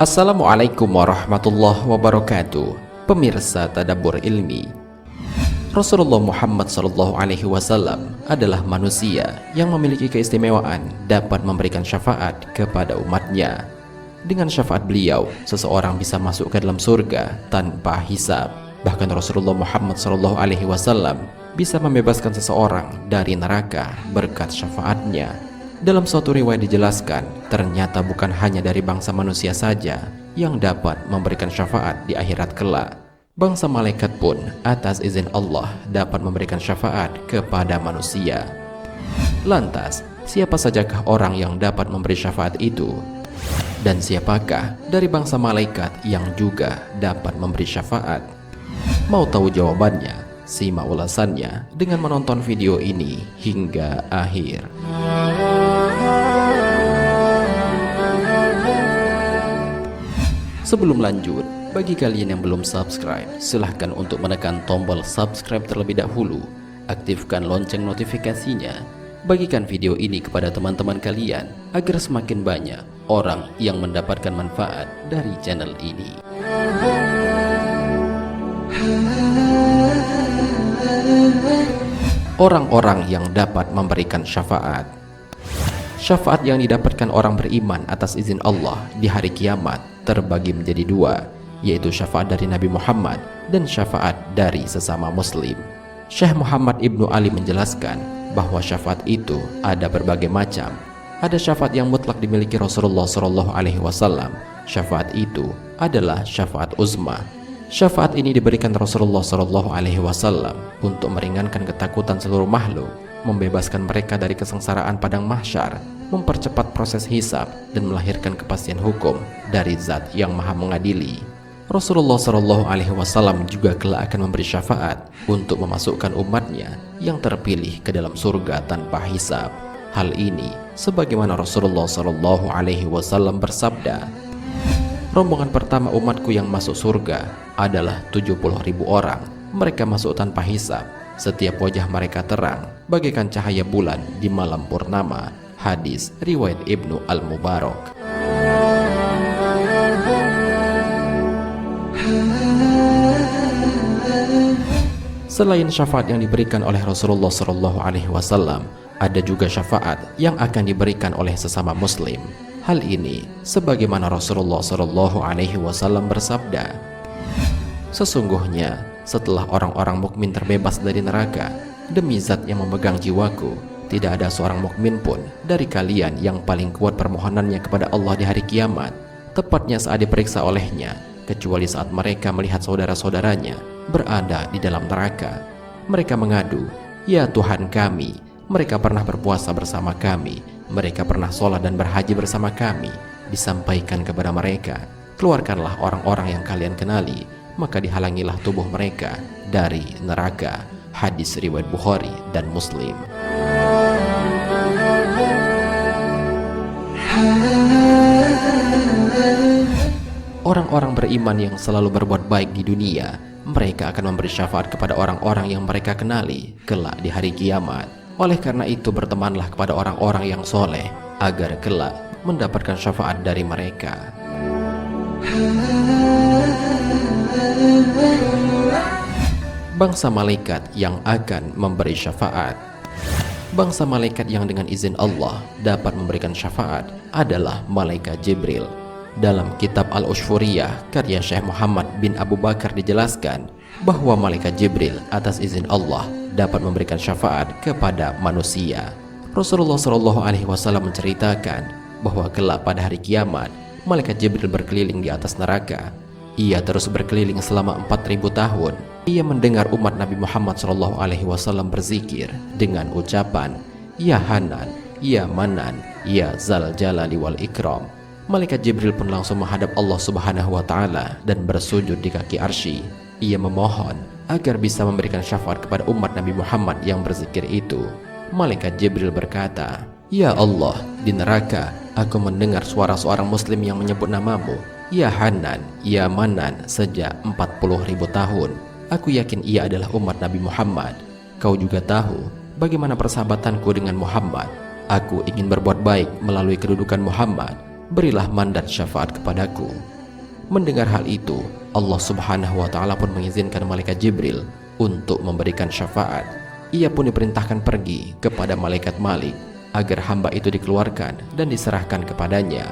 Assalamualaikum warahmatullahi wabarakatuh. Pemirsa Tadabbur Ilmi, Rasulullah Muhammad SAW adalah manusia yang memiliki keistimewaan dapat memberikan syafaat kepada umatnya. Dengan syafaat beliau, seseorang bisa masuk ke dalam surga tanpa hisab. Bahkan Rasulullah Muhammad SAW bisa membebaskan seseorang dari neraka berkat syafaatnya. Dalam suatu riwayat dijelaskan, ternyata bukan hanya dari bangsa manusia saja yang dapat memberikan syafaat di akhirat kelak. Bangsa malaikat pun atas izin Allah dapat memberikan syafaat kepada manusia. Lantas, siapa sajakah orang yang dapat memberi syafaat itu? Dan siapakah dari bangsa malaikat yang juga dapat memberi syafaat? Mau tahu jawabannya? Simak ulasannya dengan menonton video ini hingga akhir. Sebelum lanjut, bagi kalian yang belum subscribe, silahkan untuk menekan tombol subscribe terlebih dahulu. Aktifkan lonceng notifikasinya. Bagikan video ini kepada teman-teman kalian agar semakin banyak orang yang mendapatkan manfaat dari channel ini. Orang-orang yang dapat memberikan syafaat. Syafaat yang didapatkan orang beriman atas izin Allah di hari kiamat terbagi menjadi dua, yaitu syafaat dari Nabi Muhammad dan syafaat dari sesama muslim. Syekh Muhammad Ibnu Ali menjelaskan bahwa syafaat itu ada berbagai macam. Ada syafaat yang mutlak dimiliki Rasulullah SAW. Syafaat itu adalah syafaat uzma. Syafaat ini diberikan Rasulullah SAW untuk meringankan ketakutan seluruh makhluk, membebaskan mereka dari kesengsaraan padang mahsyar, mempercepat proses hisab, dan melahirkan kepastian hukum dari Zat yang Maha Mengadili. Rasulullah SAW juga kelak akan memberi syafaat untuk memasukkan umatnya yang terpilih ke dalam surga tanpa hisab. Hal ini sebagaimana Rasulullah SAW bersabda, "Rombongan pertama umatku yang masuk surga adalah 70.000 orang. Mereka masuk tanpa hisab. Setiap wajah mereka terang bagaikan cahaya bulan di malam purnama." Hadis riwayat Ibnu Al-Mubarak. Selain syafaat yang diberikan oleh Rasulullah SAW, ada juga syafaat yang akan diberikan oleh sesama muslim. Hal ini sebagaimana Rasulullah SAW bersabda, "Sesungguhnya setelah orang-orang mukmin terbebas dari neraka, demi Zat yang memegang jiwaku, tidak ada seorang mukmin pun dari kalian yang paling kuat permohonannya kepada Allah di hari kiamat, tepatnya saat diperiksa olehnya, kecuali saat mereka melihat saudara-saudaranya berada di dalam neraka. Mereka mengadu, 'Ya Tuhan kami, mereka pernah berpuasa bersama kami, mereka pernah sholat dan berhaji bersama kami.' Disampaikan kepada mereka, 'Keluarkanlah orang-orang yang kalian kenali, maka dihalangilah tubuh mereka dari neraka.' Hadis riwayat Bukhari dan Muslim. Orang-orang beriman yang selalu berbuat baik di dunia, mereka akan memberi syafaat kepada orang-orang yang mereka kenali kelak di hari kiamat. Oleh karena itu, bertemanlah kepada orang-orang yang soleh agar kelak mendapatkan syafaat dari mereka. Bangsa malaikat yang akan memberi syafaat. Bangsa malaikat yang dengan izin Allah dapat memberikan syafaat adalah malaikat Jibril. Dalam kitab Al-Ushfuriyah karya Syekh Muhammad bin Abu Bakar dijelaskan bahwa malaikat Jibril atas izin Allah dapat memberikan syafaat kepada manusia. Rasulullah SAW menceritakan bahwa kelak pada hari kiamat, malaikat Jibril berkeliling di atas neraka. Ia terus berkeliling selama 4.000 tahun. Ia mendengar umat Nabi Muhammad SAW berzikir dengan ucapan, 'Ya Hanan, Ya Manan, Ya Zal Jalali wal Ikram.' Malaikat Jibril pun langsung menghadap Allah Subhanahu wa Ta'ala dan bersujud di kaki arsy. Ia memohon agar bisa memberikan syafaat kepada umat Nabi Muhammad yang berzikir itu. Malaikat Jibril berkata, "Ya Allah, di neraka aku mendengar suara seorang muslim yang menyebut namamu, Ya Hanan, Ya Manan, sejak 40.000 tahun. Aku yakin ia adalah umat Nabi Muhammad. Kau juga tahu bagaimana persahabatanku dengan Muhammad. Aku ingin berbuat baik melalui kedudukan Muhammad, berilah mandat syafaat kepadaku. Mendengar hal itu, Allah Subhanahu wa Ta'ala pun mengizinkan malaikat Jibril untuk memberikan syafaat. Ia pun diperintahkan pergi kepada malaikat Malik agar hamba itu dikeluarkan dan diserahkan kepadanya.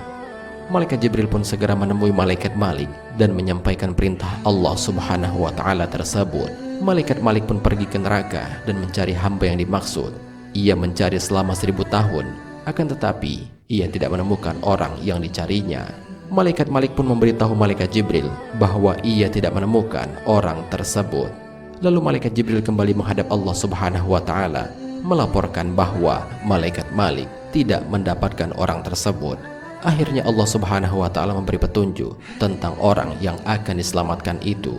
Malaikat Jibril pun segera menemui malaikat Malik dan menyampaikan perintah Allah Subhanahu wa Ta'ala tersebut. Malaikat Malik pun pergi ke neraka dan mencari hamba yang dimaksud. Ia mencari selama 1000 tahun, akan tetapi ia tidak menemukan orang yang dicarinya. Malaikat Malik pun memberitahu malaikat Jibril bahwa ia tidak menemukan orang tersebut. Lalu malaikat Jibril kembali menghadap Allah Subhanahu wa Ta'ala, melaporkan bahwa malaikat Malik tidak mendapatkan orang tersebut. Akhirnya Allah Subhanahu wa Ta'ala memberi petunjuk tentang orang yang akan diselamatkan itu.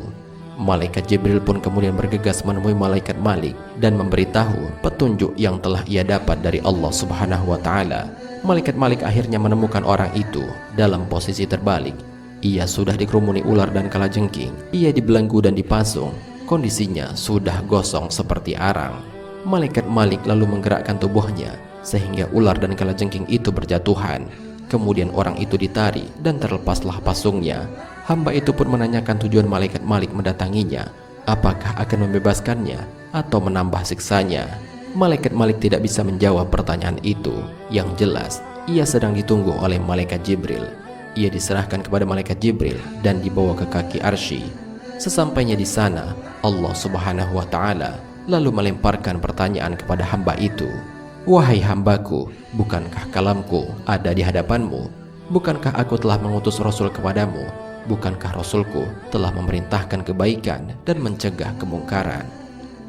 Malaikat Jibril pun kemudian bergegas menemui malaikat Malik dan memberitahu petunjuk yang telah ia dapat dari Allah Subhanahu wa Ta'ala. Malaikat Malik akhirnya menemukan orang itu dalam posisi terbalik. Ia sudah dikerumuni ular dan kalajengking. Ia dibelenggu dan dipasung. Kondisinya sudah gosong seperti arang. Malaikat Malik lalu menggerakkan tubuhnya sehingga ular dan kalajengking itu berjatuhan. Kemudian orang itu ditarik dan terlepaslah pasungnya. Hamba itu pun menanyakan tujuan malaikat Malik mendatanginya, apakah akan membebaskannya atau menambah siksanya. Malaikat Malik tidak bisa menjawab pertanyaan itu. Yang jelas, ia sedang ditunggu oleh malaikat Jibril. Ia diserahkan kepada malaikat Jibril dan dibawa ke kaki arsy. Sesampainya di sana, Allah Subhanahu wa Ta'ala lalu melemparkan pertanyaan kepada hamba itu. Wahai hambaku, bukankah kalamku ada di hadapanmu? Bukankah aku telah mengutus Rasul kepadamu? Bukankah Rasulku telah memerintahkan kebaikan dan mencegah kemungkaran?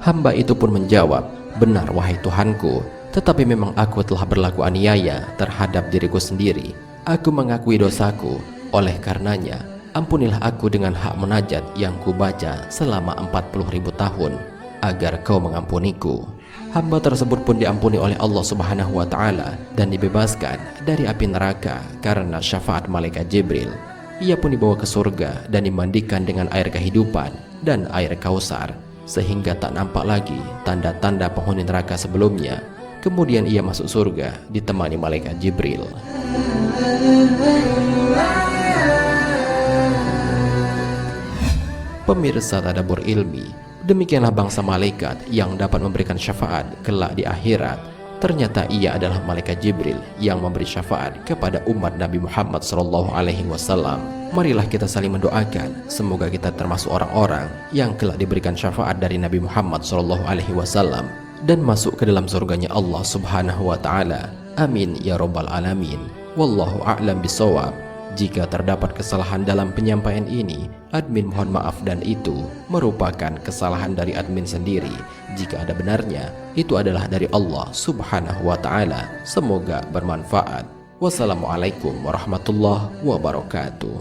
Hamba itu pun menjawab, benar wahai Tuhanku, tetapi memang aku telah berlaku aniaya terhadap diriku sendiri. Aku mengakui dosaku, oleh karenanya ampunilah aku dengan hak munajat yang kubaca selama 40.000 tahun, agar kau mengampuniku. Hamba tersebut pun diampuni oleh Allah Subhanahu wa Ta'ala dan dibebaskan dari api neraka karena syafaat malaikat Jibril. Ia pun dibawa ke surga dan dimandikan dengan air kehidupan dan air Kausar, sehingga tak nampak lagi tanda-tanda penghuni neraka sebelumnya. Kemudian ia masuk surga ditemani malaikat Jibril. Pemirsa Tadabbur Ilmi, demikianlah bangsa malaikat yang dapat memberikan syafaat kelak di akhirat. Ternyata ia adalah malaikat Jibril yang memberi syafaat kepada umat Nabi Muhammad SAW. Marilah kita saling mendoakan, semoga kita termasuk orang-orang yang kelak diberikan syafaat dari Nabi Muhammad SAW dan masuk ke dalam surganya Allah Subhanahu wa Ta'ala. Amin ya Rabbal Alamin. Wallahu a'lam bishawab. Jika terdapat kesalahan dalam penyampaian ini, admin mohon maaf, dan itu merupakan kesalahan dari admin sendiri. Jika ada benarnya, itu adalah dari Allah Subhanahu wa Ta'ala. Semoga bermanfaat. Wassalamualaikum warahmatullahi wabarakatuh.